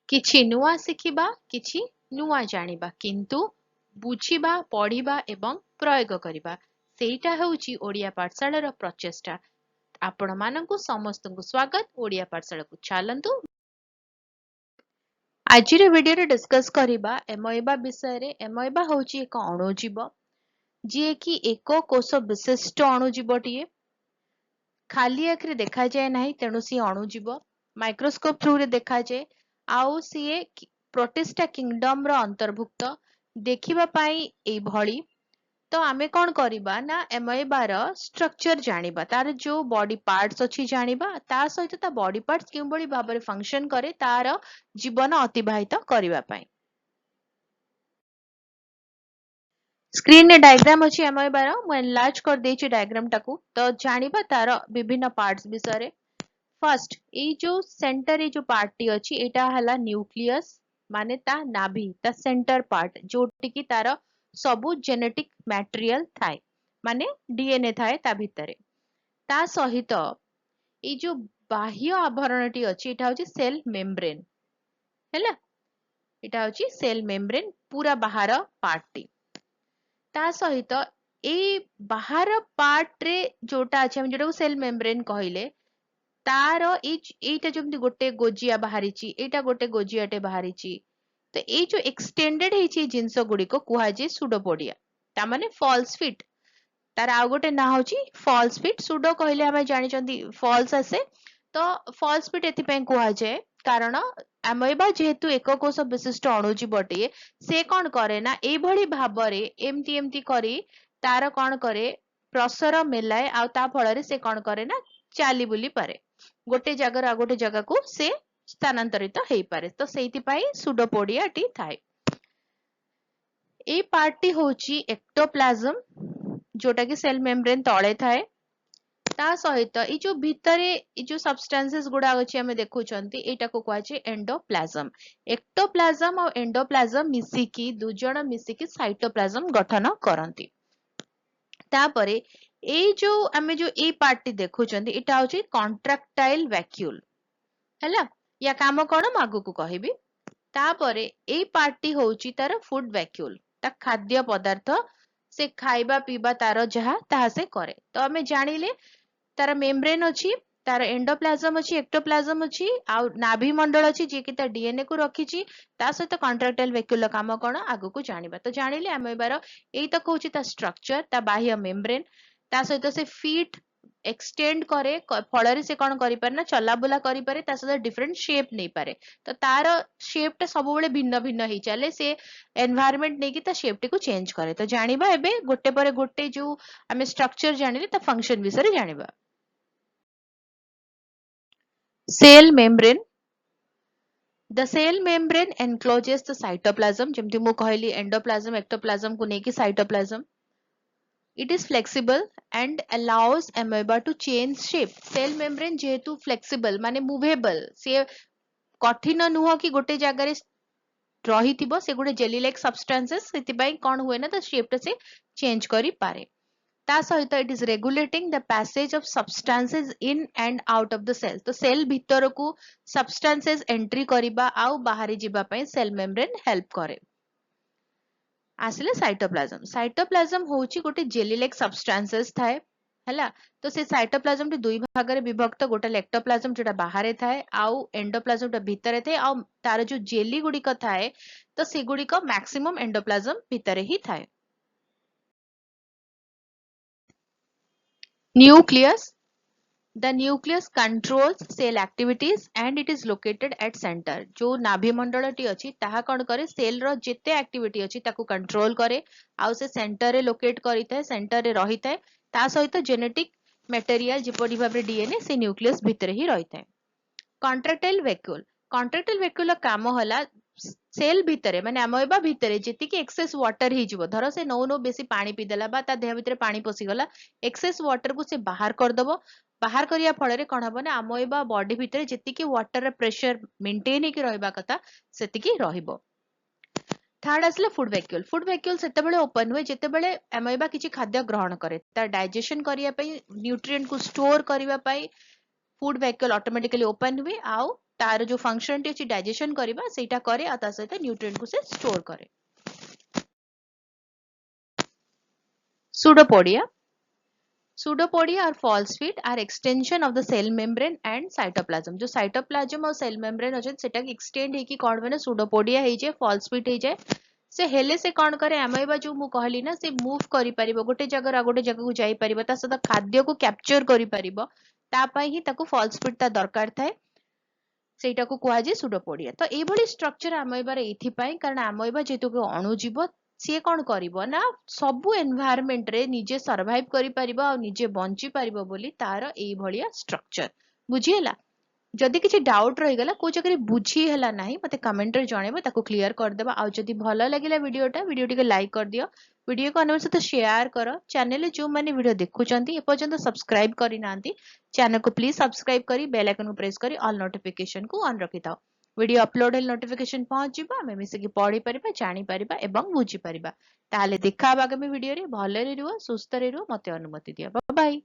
किछि नुआ शिखिबा किछि नुआ जानिबा किंतु बुझिबा पढ़िबा एवं प्रयोग करिबा सेटा हेउची ओडिया पाठशालार प्रचेष्टा। आपण मानंकु समस्तंकु स्वागत ओडिया पाठशाला को चलंतु। आजिर वीडियो रे डिस्कस करिबा एमोएबा विषय रे। एमोएबा होउची एक अणुजीव जे कि एक कोष विशिष्ट अणुजीवटीए खाली आखिरे देखा जाए नाही, तेणु सी अणुजीव माइक्रोस्कोप थ्रू रे देखा जाए आउ सीए प्रोटिस्टा किंगडम रो अंतर्भुक्त देखिबा पाई एई भଳି। तो आमे कौन करिबा ना एमोएबार स्ट्रक्चर जानिबा, तार जो बॉडी पार्ट्स अछि जानिबा, ता सहित ता बॉडी पार्ट्स केउ भଳି भाबरे फंक्शन करे तार जीवन अतिबाहित करिबा पाई। स्क्रीन रे डायग्राम अछि एमोएबार, मु एनलार्ज कर देछि डायग्राम टाकू। तो जानिबा तार विभिन्न पार्ट्स विषय रे। फर्स्ट ए जो सेंटर ए जो पार्ट टी अछि एटा हला न्यूक्लियस माने ता नाभि ता सेंटर पार्ट जोटी की तार सबु जेनेटिक मटेरियल थाए माने डीएनए थाए ता भितरे। ता सहित ए जो बाह्य आवरणटी अछि एटा होची सेल मेम्ब्रेन हैला, एटा होची सेल मेम्ब्रेन पूरा बाहर पार्ट टी। ता सहित ए बाहर पार्ट रे जोटा अछि हम जोटा सेल मेम्ब्रेन कहिले तार एटा जमती गोटे गोजिया बाहरीची एटा गोटे गोजियाटे बाहरीची। तो ए जो एक्सटेंडेड हेची जिंस गुडी को कुहा जे सुडोपोडिया ता माने फॉल्स फिट। तार आ गोटे ना होची फॉल्स फिट। सुडो कहले हम जानि चंदी फॉल्स आसे, तो फॉल्स फिट एथि पय कुहा जे कारण एमोएबा जेहेतु एक कोष विशिष्ट अणुजीवटीए से कौन करे ना ए भଳି भाबरे एमती एमती करी तार कौन करे प्रसर मेलाए आ ता फଳରେ से कौन करे ना चाली बुली पारे, गोटे जगार आ गोटे जगह को से स्थानांतरित हेई पारे। तो सेति पाई सुडोपोडिया टी थाए। ए पार्टी होची एक्टोप्लाज्म जोटा कि सेल मेम्ब्रेन तळे थाए। ता सहित ए जो भितरे ए जो सब्सटेंसेस गुडा अछि हमें देखुचंती एटा को कहै छै एंडोप्लाज्म। एक्टोप्लाज्म और एंडोप्लाज्म मिसिकी दु जण मिसिकी साइटोप्लाज्म गठन करंती। तापरे ए जो हमें जो ए पार्टी देखुचंती एटा होची कॉन्ट्रैक्टाइल वैक्यूल हैला, या काम कोन म आगु को कहबी। तापरे ए पार्टी होची तार फूड वैक्यूल ता खाद्य पदार्थ से खाइबा पीबा तार जहा ताहा से करे। तो हमें जानिले तार मेम्ब्रेन अछि, तार एंडोप्लाज्म अछि, एक्टोप्लाज्म अछि आ नाभि मंडल अछि जे कि ता डीएनए को रखिछि। ता सहित कॉन्ट्रैक्टाइल वैक्यूल काम कोन आगु को जानिबा। तो जानिले हम एबार एई तक होची ता स्ट्रक्चर ता बाह्य मेम्ब्रेन। ता सहित से फीट एक्सटेंड करे फଳରେ से कौन करि पारे ना चला बुला करि पारे, ता सहित डिफरेंट शेप नै पारे। तो तार शेप ता सब बेले भिन्न भिन्न हेई चले, से एनवायरनमेंट नै कि ता शेप टी को चेंज करे। तो जानिबा एबे गोटे परे गोटे जो हमें स्ट्रक्चर जानिले ता फंक्शन विषय रे जानिबा। Cell membrane. The cell membrane encloses the cytoplasm जेमति मु कहली एंडोप्लाज्म एक्टोप्लाज्म को नेकी cytoplasm. It is flexible and allows amoeba to change shape. Cell membrane जेहेतु flexible माने movable, से कठिन नुह कि गोटे जगार रही थिबो, से गोटे जेली लाइक सब्सटेंसेस सेति पई कोन हुए ना त शेप से चेंज करी पारे। ता सहित it is regulating the passage of substances in and out of the cell. तो सेल भीतर को सब्सटेंसेस एंट्री करिबा आउ बाहरी जिबा पई सेल मेम्ब्रेन हेल्प करे। आसिले साइटोप्लाज्म। साइटोप्लाज्म होची गोटे जेली लाइक सब्सटेंसेस थाए हैला। तो से साइटोप्लाज्म टी दुई भाग रे विभक्त, गोटे एक्टोप्लाज्म जोटा बाहरे थाए आउ एंडोप्लाज्म टा भितरे थाए आउ तार जो जेली गुडी को थाए तो से गुडी को मैक्सिमम एंडोप्लाज्म भितरे ही थाए। Nucleus. The nucleus controls cell activities and it is located at center। जो नाभि मंडल टी अछि ताहा कोन करे सेल रो जेते एक्टिविटी अछि ताकू कंट्रोल करे आउ से सेंटर रे लोकेट करिथाय, सेंटर रे रहिथाय। ता सहित जेनेटिक मटेरियल जेपरि भाबरे डीएनए से न्यूक्लियस भितरे ही रहिथाय। Contractile vacuole. कॉन्ट्रैक्टाइल वैक्यूल काम होला सेल भितरे माने एमोएबा भितरे जेति कि एक्सेस वाटर ही जिवो, धरो से नो नो बेसी पानी पी देला बा ता देह भितरे पानी पसी गला, एक्सेस वाटर को से बाहर कर दबो। बाहर करिया फଳରେ कौन हबो ना एमोएबा बॉडी भितरे जेति कि वाटर रे प्रेशर मेंटेन हे कि रहबा कथा सेति कि रहिबो। थर्ड आसला फूड वैक्यूल। फूड वैक्यूल सेते बेले ओपन हुए जेते बेले एमोएबा किछि खाद्य ग्रहण करे, ता डाइजेशन करिया पई न्यूट्रिएंट को स्टोर करिवा पई फूड वैक्यूल ऑटोमेटिकली ओपन हुए आउ तार जो फंक्शन टी अछि डाइजेशन करबा सेटा करे आ ता सहित न्यूट्रिएंट को से स्टोर करे। Pseudopodia. Pseudopodia or false feet are extension of the cell membrane and cytoplasm. जो cytoplasm और cell membrane अछि सेटा एक्सटेंड हे कि कोन बने pseudopodia हे जे false feet हे जे से हेले से कोन करे अमेबा जो मु कहली ना से मूव करि परिबो गोटे जगह गोटे जगह को जाई परिबो ता सदा खाद्य को कैप्चर करि परिबो ता पई ही ताको false feet ता दरकार थाए सेटा को कुआ जे pseudopodia। तो ए भली स्ट्रक्चर अमेबार एथि पई कारण अमेबा जेतु को अणुजीव सी कौन करिवो ना सबु एनवायरनमेंट रे निजे सर्वाइव करि परिबो आ निजे बंची परिबो बोली तार एई भलिया स्ट्रक्चर बुझियला। जदि किछि डाउट रहि गला को जगह बुझी हला नाही मते कमेंट रे जणेबो ताको क्लियर कर देबा। आ जदि भलो लागिला वीडियो टिके लाइक कर दियो, वीडियो को अन्य सहित शेयर करो। चैनल रे जो माने वीडियो देखुचंती ए पर्यंत सब्सक्राइब करि नांती चैनल को प्लीज सब्सक्राइब करी बेल आइकन को प्रेस करी ऑल नोटिफिकेशन को ऑन रखि थाओ। वीडियो अपलोड हेल नोटिफिकेशन पहुंच जिबा आमे मिसे पढ़ी परिबा जानि परिबा एवं बुझी परिबा। ताले देखा आगामी वीडियो रे भले रे रुह सुस्थ रे रुह मते अनुमति दियो। Bye bye.